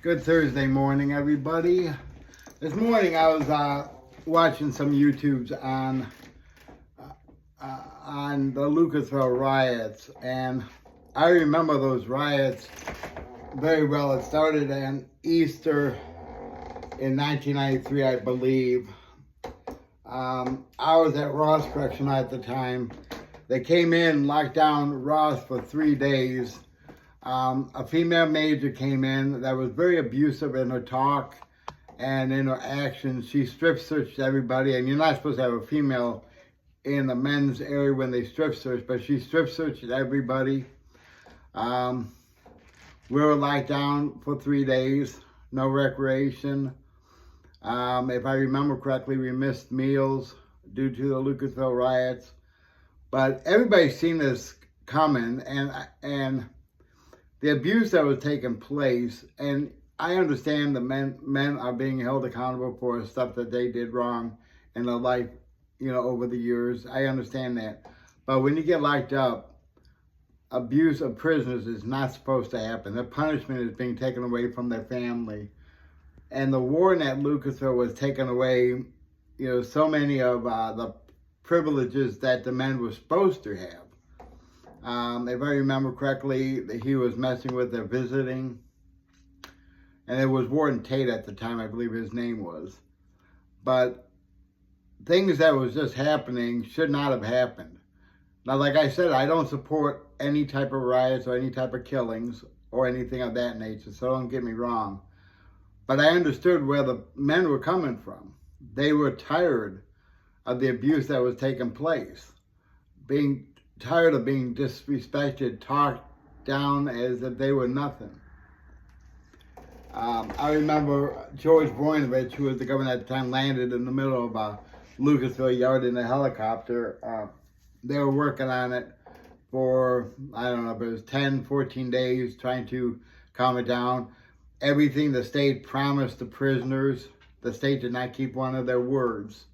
Good Thursday morning, everybody. This morning I was watching some YouTubes on the Lucasville riots, and I remember those riots very well. It started on Easter in 1993, I believe. I was at Ross Correctional at the time. They came in, locked down Ross for 3 days. A female major came in that was very abusive in her talk and in her actions. She strip searched everybody, and you're not supposed to have a female in the men's area when they strip search, but she strip searched everybody. We were locked down for 3 days, no recreation. If I remember correctly, we missed meals due to the Lucasville riots. But everybody's seen this coming, and the abuse that was taking place, and I understand the men are being held accountable for stuff that they did wrong in their life, over the years. I understand that. But when you get locked up, abuse of prisoners is not supposed to happen. Their punishment is being taken away from their family. And the warden at Lucasville was taking away, so many of the privileges that the men were supposed to have. If I remember correctly, he was messing with their visiting. And it was Warden Tate at the time, I believe his name was. But things that was just happening should not have happened. Now, like I said, I don't support any type of riots or any type of killings or anything of that nature, so don't get me wrong. But I understood where the men were coming from. They were tired of the abuse that was taking place, being tired of being disrespected, talked down as if they were nothing. I remember George Voinovich, who was the governor at the time, landed in the middle of a Lucasville yard in a helicopter. They were working on it for, I don't know, but it was 10, 14 days, trying to calm it down. Everything the state promised the prisoners, the state did not keep one of their words.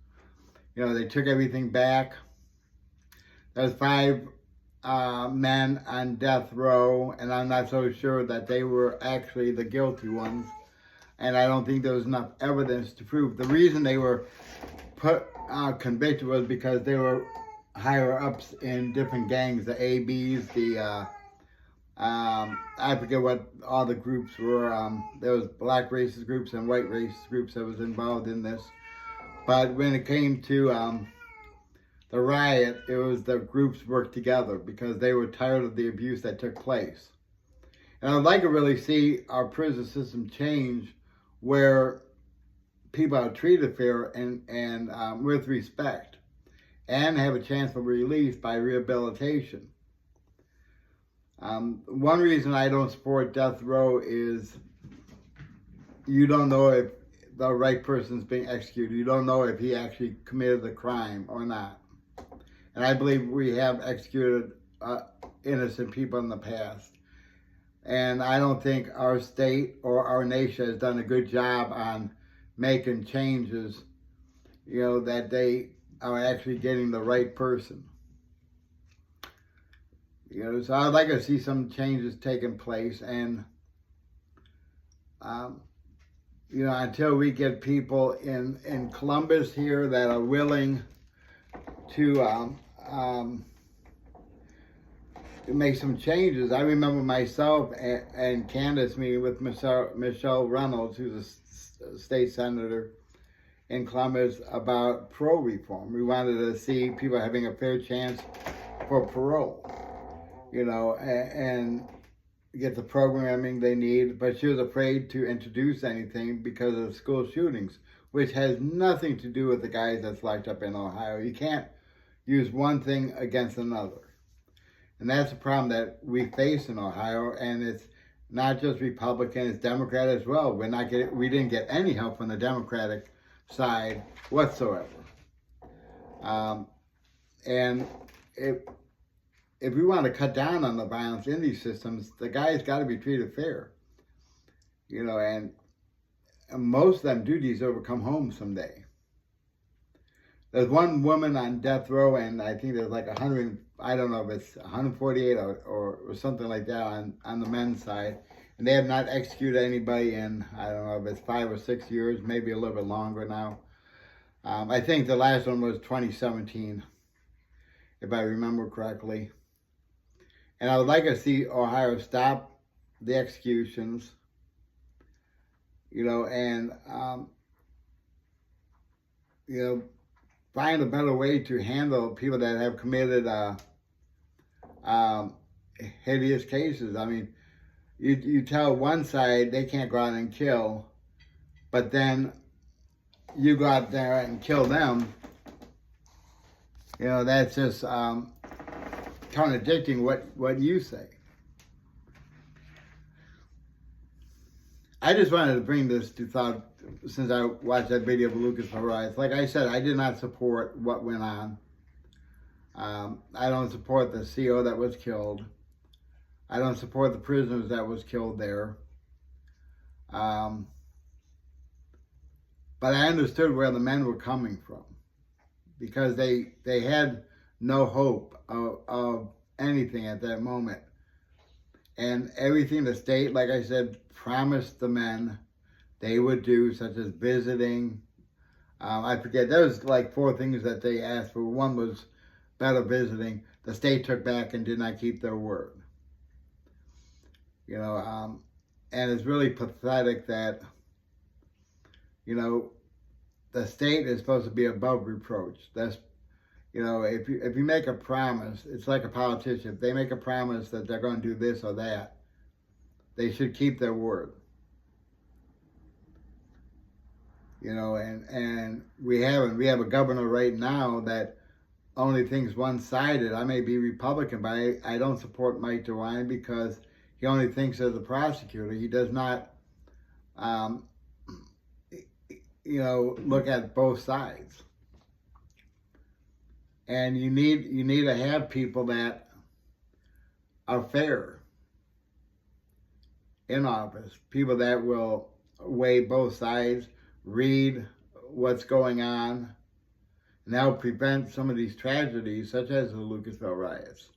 They took everything back. There's 5 men on death row, and I'm not so sure that they were actually the guilty ones. And I don't think there was enough evidence to prove. The reason they were convicted was because they were higher ups in different gangs, the ABs, I forget what all the groups were. There was black racist groups and white racist groups that was involved in this. But when it came to the riot, it was the groups worked together because they were tired of the abuse that took place. And I'd like to really see our prison system change where people are treated fair and with respect and have a chance for release by rehabilitation. One reason I don't support death row is you don't know if the right person's being executed. You don't know if he actually committed the crime or not. And I believe we have executed innocent people in the past. And I don't think our state or our nation has done a good job on making changes, that they are actually getting the right person. So I'd like to see some changes taking place, and until we get people in Columbus here that are willing to make some changes. I remember myself and Candace meeting with Michelle Reynolds, who's a state senator in Columbus, about parole reform. We wanted to see people having a fair chance for parole, and get the programming they need. But she was afraid to introduce anything because of school shootings, which has nothing to do with the guys that's locked up in Ohio. You can't use one thing against another. And that's a problem that we face in Ohio, and it's not just Republican, it's Democrat as well. We didn't get any help from the Democratic side whatsoever. And if we want to cut down on the violence in these systems, the guys got to be treated fair. And most of them do deserve to come home someday. There's one woman on death row, and I think there's like 100, I don't know if it's 148 or something like that on the men's side. And they have not executed anybody in, I don't know if it's 5 or 6 years, maybe a little bit longer now. I think the last one was 2017, if I remember correctly. And I would like to see Ohio stop the executions, and, find a better way to handle people that have committed um, hideous cases. I mean, you tell one side they can't go out and kill, but then you go out there and kill them. That's just contradicting what you say. I just wanted to bring this to thought since I watched that video of Lucasville riots. Like I said, I did not support what went on. I don't support the CO that was killed. I don't support the prisoners that was killed there. But I understood where the men were coming from, because they had no hope of anything at that moment. And everything the state, like I said, promised the men they would do, such as visiting. I forget, there was like 4 things that they asked for. One was better visiting. The state took back and did not keep their word. And it's really pathetic that, the state is supposed to be above reproach. That's, if you make a promise, it's like a politician. If they make a promise that they're going to do this or that, they should keep their word. And we have a governor right now that only thinks one-sided. I may be Republican, but I don't support Mike DeWine because he only thinks as a prosecutor. He does not, look at both sides. And you need to have people that are fair in office, people that will weigh both sides, read what's going on, and help prevent some of these tragedies, such as the Lucasville riots.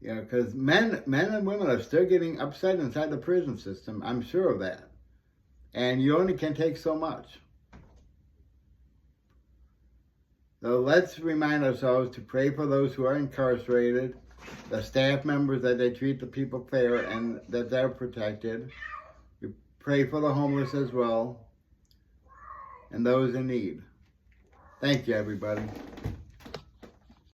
Because men and women are still getting upset inside the prison system. I'm sure of that. And you only can take so much. So let's remind ourselves to pray for those who are incarcerated, the staff members, that they treat the people fair and that they're protected. We pray for the homeless as well, and those in need. Thank you, everybody.